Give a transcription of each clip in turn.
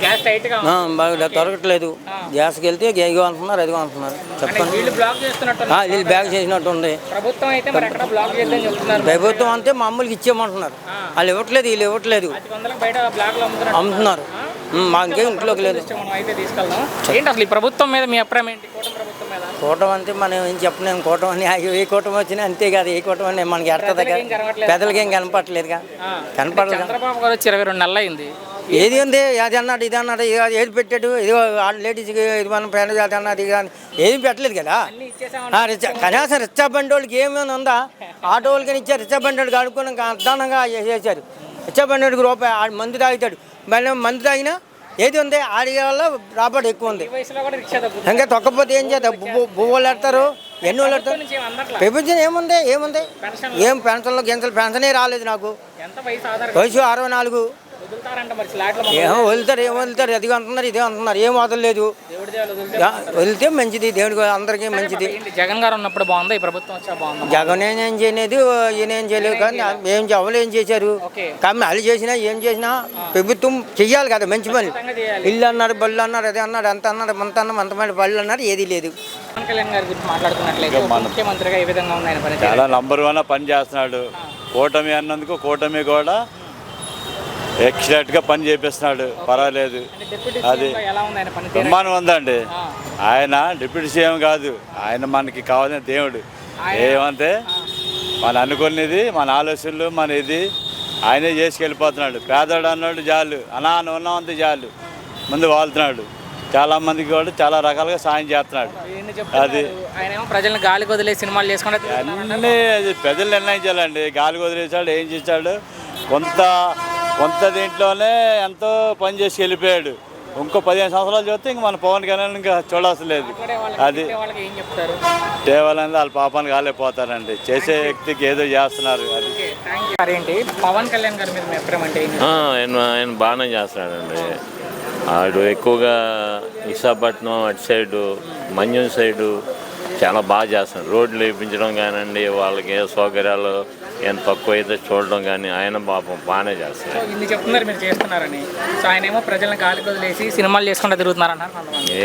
Gas టైట్‌గా బాగా దొరకట్లేదు. గ్యాస్కి వెళ్తే ఇగో అంటున్నారు, అదిగో అంటున్నారు. చెప్పండి. వీళ్ళు బ్లాక్ చేస్తున్నట్టున్నారు. వీళ్ళు బ్యాగ్ చేసినట్టు ఉంది. ప్రభుత్వం అయితే మరి ఎక్కడ బ్లాక్ చేయొద్దని చెప్తున్నారు. ప్రభుత్వం అంతే మామూలుగా ఇచ్చేయమంటున్నారు. వాళ్ళు ఇవ్వట్లేదు, వీళ్ళు ఇవ్వట్లేదు. 500లకు బయట బ్లాక్‌లో అమ్ముతున్నారు. మాకేం ఇంట్లోకి లేదు. మనం అయితే తీసుకెళ్దాం. ఏంటి అసలు ఈ ప్రభుత్వం మీద మీ అభిప్రాయం ఏంటి? కూటమి ప్రభుత్వం మీద. కూటమి అంటే మనం ఏం చెప్పలేము. కూటమి అని ఏ కూటమి వచ్చినా అంతే కాదు. ఏ కూటమి అని మనకి ఎడతది పెద్దలకి ఏం కనపట్లేదుగా. కనపడదు. చంద్రబాబు గారు వచ్చి 22 నెలలు అయింది. ఏది ఉంది, అది అన్నాడు, ఇది అన్నాడు, ఏది పెట్టాడు, ఇది లేడీస్కి ఇది మనం పేద జాతి అన్నది ఏది పెట్టలేదు కదా. కనీసం రిచ్చా బండి వాళ్ళకి ఏమైనా ఉందా? ఆటో వాళ్ళకి ఇచ్చారు, రిచ్చా బండి వాళ్ళకి ఆడుకుని అర్థానంగా చేశారు. రిచ్చా బండి వాడికి రూపాయి మందు తాగుతాడు, మందు తాగినా ఏది ఉంది, ఆడి వల్ల రాబడి ఎక్కువ ఉంది. ఇంకా తొక్కపోతే ఏం చేస్తారు? బువ్వలు పెడతారు, ఎన్ని వాళ్ళు పెడతారు. పెంచిన ఏముంది, ఏం పెన్షన్లో గింజలు పెన్షనే రాలేదు నాకు. వయసు 64. వదులుతారు, ఏం వదులుతారు, అది అంటున్నారు, ఇదే అంటున్నారు. ఏం వదలలేదు. వదిలితే మంచిది, దేవుడికి అందరికీ మంచిది. జగన్ గారు ఉన్నప్పుడు బాగుంది, ఈ ప్రభుత్వం వచ్చా బాగుంది. జగన్ ఏం చేయలేదు, ఈయన ఏం చేయలేదు. కానీ ఎవరు ఏం చేశారు? కానీ వాళ్ళు చేసినా ఏం చేసినా ప్రభుత్వం చెయ్యాలి కదా మంచి పని. ఇల్లు అన్నారు, బళ్ళు అన్నారు, అదే అన్నారు, అంత అన్నారు, మంతమంది బళ్ళు అన్నారు, ఏది లేదు. పవన్ కళ్యాణ్ గారి గురించి మాట్లాడుతున్నట్లయితే ముఖ్యమంత్రిగా ఏ విధంగా ఉంది ఆయన పని? చాలా నంబర్ 1 పని చేస్తున్నాడు. కూటమి అన్నందుకు కూటమి కూడా ఎక్సలెంట్గా పని చేపిస్తున్నాడు. పర్వాలేదు, అది బ్రహ్మాండం ఉందండి. ఆయన డిప్యూటీ సీఎం కాదు, ఆయన మనకి కావాల్సిన దేవుడు. ఏమంటే మన అనుకునేది, మన ఆలోచనలు, మన ఇది ఆయనే చేసుకెళ్ళిపోతున్నాడు. పేదవాడు అన్నాడు చాలు, ఉన్నంత చాలు ముందు వాళ్తున్నాడు. చాలా మందికి కూడా చాలా రకాలుగా సాయం చేస్తున్నాడు. అది ప్రజలను గాలికి వదిలేసి సినిమాలు చేసుకుంటే అన్నీ ప్రజలు నిర్ణయించాలండి. గాలికి వదిలేసాడు, ఏం చేశాడు, కొంత దీంట్లోనే ఎంతో పని చేసి వెళ్ళిపోయాడు. ఇంకో 15 సంవత్సరాలు చూస్తే ఇంక మన పవన్ కళ్యాణ్ ఇంకా చూడాల్సిన లేదు. అది దేవాలయంలో వాళ్ళ పాపానికి కాలేకపోతారండి. చేసే వ్యక్తికి ఏదో చేస్తున్నారు. అది ఏంటి పవన్ కళ్యాణ్ గారి మీద మీ అభిప్రాయం అంటే ఆయన బాగానే చేస్తున్నాడండి. ఆడు ఎక్కువగా విశాఖపట్నం అటు సైడు, మన్యం సైడు చాలా బాగా చేస్తున్నాడు. రోడ్లు వేయించడం కానివ్వండి, వాళ్ళకి ఏ సౌకర్యాలు ఎంత తక్కువ అయితే చూడడం కానీ ఆయన పాపం బాగానే చేస్తారు. ఇన్ని చెప్తున్నారు మీరు చేస్తున్నారని. సో ఆయన ఏమో ప్రజలను గాలికి వదిలేసి సినిమాలు చేసుకుంటూ తిరుగుతున్నారు అన్నారు.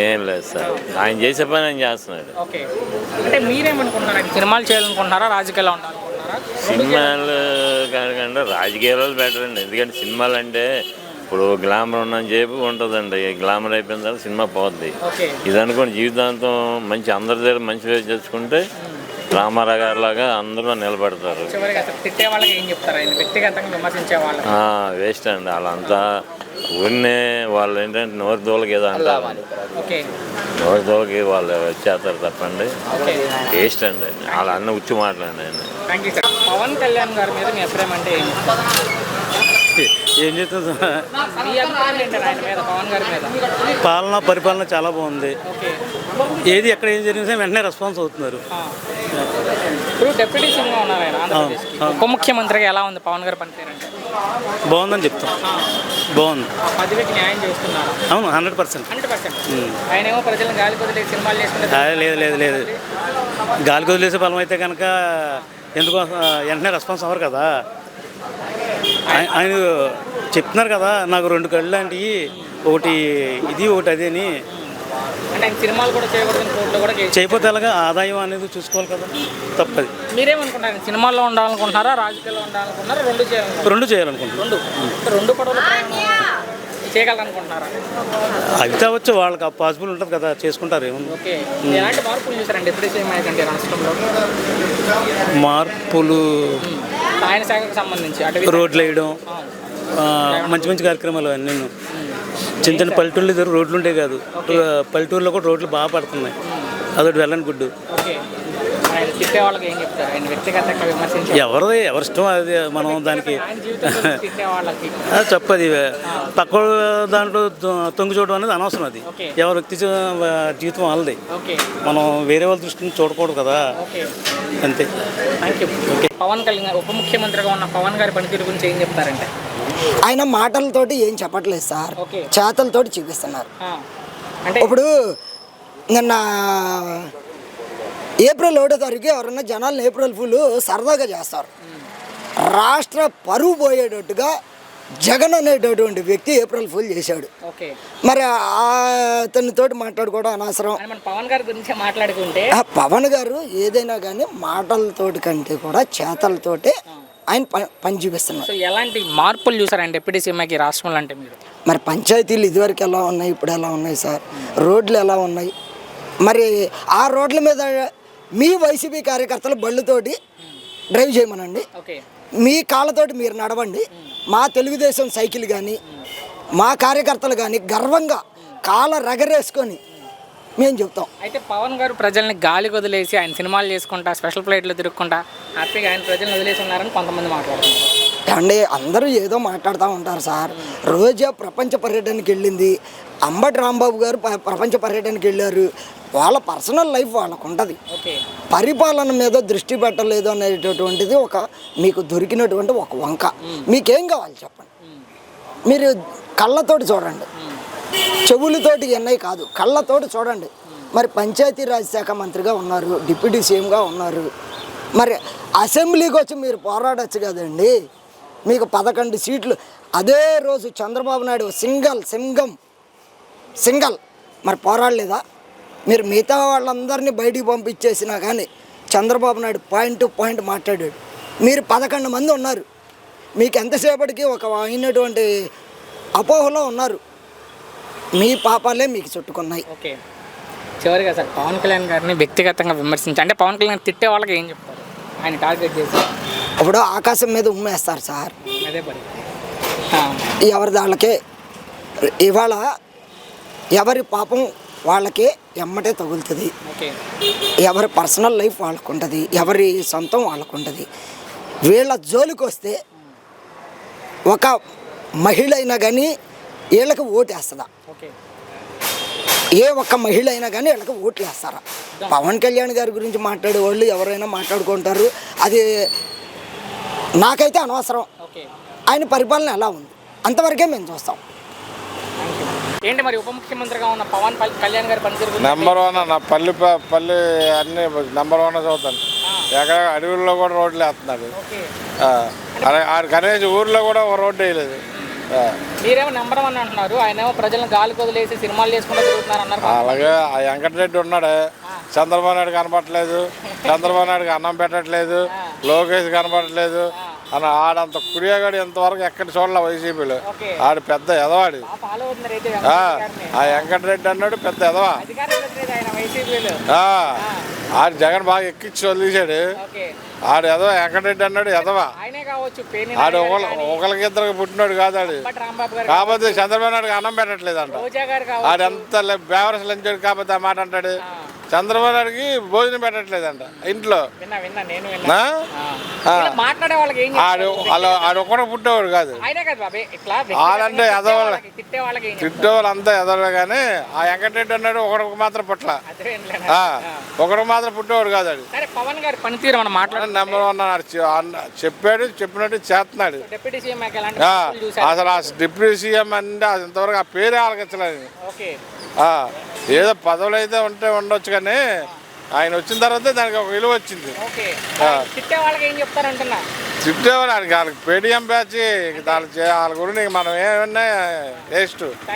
ఏం లేదు సార్, ఆయన చేసే పని ఆయన చేస్తున్నాడు. ఓకే, అంటే మీరేమనుకుంటున్నారు? సినిమాలు చేయాలనుకుంటున్నారా, రాజకీయాల్లో ఉండాలనుకుంటున్నారా? సినిమాలు కానికంటే రాజకీయాలు బెటర్ అండి. ఎందుకంటే సినిమాలు అంటే ఇప్పుడు గ్లామర్ ఉన్నని చెప్పి ఉంటుందండి. గ్లామర్ అయిపోయిన తర్వాత సినిమా పోద్ది. ఇది అనుకోండి జీవితాంతం మంచి అందరి దగ్గర మంచి వేసి తెచ్చుకుంటే రామారావు గారి లాగా అందరూ నిలబడతారు. వేస్ట్ అండి వాళ్ళంతా. ఊరినే వాళ్ళు ఏంటంటే నోరు దోలకి ఏదో అంటారు, నోరు దోలకి వాళ్ళు వచ్చేస్తారు తప్పండి. వేస్ట్ అండి వాళ్ళ అన్న ఉచ్చి మాట్లాడండి. పవన్ కళ్యాణ్ గారి మీద మీ అభిప్రాయం అంటే ఏం చెప్తుంది? పాలన పరిపాలన చాలా బాగుంది. ఏది ఎక్కడ ఏం జరిగినా వెంటనే రెస్పాన్స్ అవుతున్నారు. ఇప్పుడు డిప్యూటీ సీఎంగా ఉన్నారు ఆయన ఆంధ్రప్రదేశ్కి. ఉప ముఖ్యమంత్రిగా ఎలా ఉంది పవన్ గారు పనితీరు అంటే? బాగుందని చెప్తాం. బాగుంది. పదవికి న్యాయం చేస్తున్నారు. అవును, 100%. ఆయన ఏమో ప్రజలను గాలి వదిలేసి సినిమాలు చేసుకుంటే లేదు గాలికి వదిలేసే బలం అయితే కనుక ఎందుకు వెంటనే రెస్పాన్స్ అవ్వరు కదా. ఆయన చెప్తున్నారు కదా, నాకు 2 కళ్ళు లాంటివి, ఒకటి ఇది ఒకటి అదే అని. సినిమాలు కూడా చేయకపోతే అలాగా ఆదాయం అనేది చూసుకోవాలి కదా, తప్పది. మీరేమనుకుంటారు? సినిమాల్లో ఉండాలనుకుంటున్నారా, రాజకీయాల్లో ఉండాలనుకుంటున్నారా, రెండు చేయాలనుకుంటున్నారు. రెండు పడవలు చేయగలనుకుంటున్నారా? అది కావచ్చు, వాళ్ళకి పాసిబుల్ ఉంటుంది కదా, చేసుకుంటారు. ఎలాంటి మార్పులు చూసారండి ఎప్పుడు రాష్ట్రంలో? మార్పులు ఆయన శాఖకు సంబంధించి రోడ్లు వేయడం, మంచి కార్యక్రమాలు అన్నీ. చిన్న పల్లెటూళ్ళు దగ్గర రోడ్లు ఉండే కాదు, పల్లెటూరులో కూడా రోడ్లు బాగా పడుతున్నాయి. అదొకటి వెళ్ళని గుడ్డు. ఎవరి ఇష్టం అది. మనం దానికి చెప్పది పక్క దాంట్లో తొంగి చూడడం అనేది అనవసరం. అది ఎవరి వ్యక్తి జీవితం వాళ్ళది. మనం వేరే వాళ్ళ దృష్టిని చూడకూడదు కదా, అంతే. పవన్ కళ్యాణ్ ఉప ముఖ్యమంత్రిగా ఉన్న పవన్ గారి పనితీరు గురించి ఏం చెప్తారంటే? ఆయన మాటలతోటి ఏం చెప్పట్లేదు సార్, చేతలతోటి చూపిస్తున్నారు. ఇప్పుడు నిన్న ఏప్రిల్ 1వ తారీఖు ఎవరన్నా జనాలను ఏప్రిల్ ఫుల్ సరదాగా చేస్తారు. రాష్ట్ర పరువు పోయేటట్టుగా జగన్ అనేటటువంటి వ్యక్తి ఏప్రిల్ ఫుల్ చేశాడు. ఓకే. మరి అతనితోటి మాట్లాడుకోవడం అనవసరం. మన పవన్ గారి గురించి మాట్లాడుకుంటే పవన్ గారు ఏదైనా కానీ మాటలతోటి కంటే కూడా చేతలతోటే ఆయన పని చూపిస్తున్నారు. సో ఎలాంటి మార్పులు చూసారండి డిప్యూటీ సీఎంకి రాష్ట్రంలో అంటే మీరు? మరి పంచాయతీలు ఇదివరకు ఎలా ఉన్నాయి, ఇప్పుడు ఎలా ఉన్నాయి సార్? రోడ్లు ఎలా ఉన్నాయి? మరి ఆ రోడ్ల మీద మీ వైసీపీ కార్యకర్తలు బళ్ళతోటి డ్రైవ్ చేయమనండి, ఓకే, మీ కాళ్ళతోటి మీరు నడవండి. మా తెలుగుదేశం సైకిల్ కానీ మా కార్యకర్తలు కానీ గర్వంగా కాళ్ళ రగరేసుకొని మేము చెప్తాం. అయితే పవన్ గారు ప్రజల్ని గాలి వదిలేసి ఆయన సినిమాలు చేసుకుంటా స్పెషల్ ఫ్లైట్లో తిరుగుకుంటా హ్యాపీగా ఆయన ప్రజల్ని వదిలేసి ఉన్నారని కొంతమంది మాట్లాడుతున్నారు. అండి అందరూ ఏదో మాట్లాడుతూ ఉంటారు సార్. రోజా ప్రపంచ పర్యటనకి వెళ్ళింది, అంబటి రాంబాబు గారు ప్రపంచ పర్యటనకి వెళ్ళారు. వాళ్ళ పర్సనల్ లైఫ్ వాళ్ళకు ఉంటుంది. పరిపాలన మీద దృష్టి పెట్టలేదు అనేటటువంటిది ఒక మీకు దొరికినటువంటి ఒక వంక. మీకేం కావాలి చెప్పండి? మీరు కళ్ళతోటి చూడండి, చెవులతోటి ఎన్నై కాదు, కళ్ళతోటి చూడండి. మరి పంచాయతీరాజ్ శాఖ మంత్రిగా ఉన్నారు, డిప్యూటీ సీఎంగా ఉన్నారు. మరి అసెంబ్లీకి వచ్చి మీరు పోరాడచ్చు కదండి. మీకు 11 సీట్లు అదే రోజు చంద్రబాబు నాయుడు సింగల్ మరి పోరాడలేదా? మీరు మిగతా వాళ్ళందరినీ బయటికి పంపించేసినా కానీ Chandrababu Naidu point to point మాట్లాడాడు. మీరు 11 మంది ఉన్నారు, మీకు ఎంతసేపటికి ఒక అయినటువంటి అపోహలో ఉన్నారు. మీ పాపాలే మీకు చుట్టుకున్నాయి. ఓకే, చివరిగా సార్ పవన్ కళ్యాణ్ గారిని వ్యక్తిగతంగా విమర్శించి అంటే పవన్ కళ్యాణ్ తిట్టే వాళ్ళకి ఏం చెప్తారు ఆయన టార్గెట్ చేసి? ఇప్పుడు ఆకాశం మీద ఉమ్మేస్తారు సార్, అదే పని ఎవరి వాళ్ళకే. ఇవాళ ఎవరి పాపం వాళ్ళకే ఎమ్మటే తగులుతుంది. ఓకే, ఎవరి పర్సనల్ లైఫ్ వాళ్ళకు ఉంటుంది, ఎవరి సొంతం వాళ్ళకు ఉంటుంది. వీళ్ళ జోలికి వస్తే ఒక మహిళ అయినా కానీ వీళ్ళకి ఓటు వేస్తుందా? ఓకే, ఏ ఒక్క మహిళ అయినా కానీ వీళ్ళకి ఓట్లు వేస్తారా? పవన్ కళ్యాణ్ గారి గురించి మాట్లాడే వాళ్ళు ఎవరైనా మాట్లాడుకుంటారు, అది నాకైతే అనవసరం. ఓకే, ఆయన పరిపాలన ఎలా ఉంది అంతవరకే మేము చూస్తాం. ఏంటి మరి ఉప ముఖ్యమంత్రిగా ఉన్న పవన్ కళ్యాణ్ గారి పనితీరు గురించి? నెంబర్ 1 అన్న. పల్లి అన్ని నెంబర్ 1 చదువుతాను. ఎక్కడ అడవుల్లో కూడా రోడ్లు వేస్తున్నాడు. ఓకే, ఆడు కనీసం ఊర్లో కూడా ఒక రోడ్డు వేయలేదు. మీరేమో నెంబర్ 1 అంటున్నారు, ఆయన ఏమో ప్రజలను గాలికి వదిలేసి సినిమాలు చేసుకుంటూ తిరుగుతున్నారు అన్నారు. అలాగే ఆ వెంకటరెడ్డి ఉన్నాడు, చంద్రబాబు నాయుడు కనపడట్లేదు, చంద్రబాబు నాయుడుకి అన్నం పెట్టట్లేదు, లోకేష్ కనపడట్లేదు అని ఆడంత కుడియాగాడు ఇంతవరకు ఎక్కడ చూడాల వైసీపీలో. ఆడు పెద్ద ఎదవాడు. ఆ వెంకటరెడ్డి అన్నాడు పెద్ద ఎదవా. ఆడు జగన్ బాగా ఎక్కించి వదిలేశాడు. ఆడు ఎదవ వెంకటరెడ్డి అన్నాడు ఎదవా. ఆడు ఒకరికిద్దరికి పుట్టినాడు కాదు ఆడు. కాకపోతే చంద్రబాబు నాయుడుకి అన్నం పెట్టట్లేదు అంట. ఆడు ఎంత బేవరస్ లంచాడు కాకపోతే ఆ మాట అంటాడు. చంద్రబాబు నాయుడుకి భోజనం పెట్టట్లేదంట ఇంట్లో. ఆడు ఒక్కడ పుట్టేవాడు కాదు. వాళ్ళంటే ఎదవాళ్ళు తిట్టేవాళ్ళు అంతా ఎదవలే. కానీ ఆ వెంకటరెడ్డి అన్నాడు ఒకడికి మాత్రం పుట్ల, ఒకడికి మాత్రం పుట్టేవాడు కాదు. ఆడు పవన్ గారి పనితీరు మనం మాట్లాడే నెంబర్ 1 చెప్పాడు, చెప్పినట్టు చేస్తున్నాడు. అసలు ఆ డిప్యూటీ సీఎం అంటే అది ఇంతవరకు ఆ పేరే ఆలకించలేదు. ఏదో పదవులు అయితే ఉండొచ్చు కానీ ఆయన వచ్చిన తర్వాత దానికి ఒక విలువ వచ్చింది. తిట్టేవాళ్ళు వాళ్ళకి పేటీఎం బ్యాచ్ వాళ్ళ గురించి మనం ఏమన్నా వేస్ట్.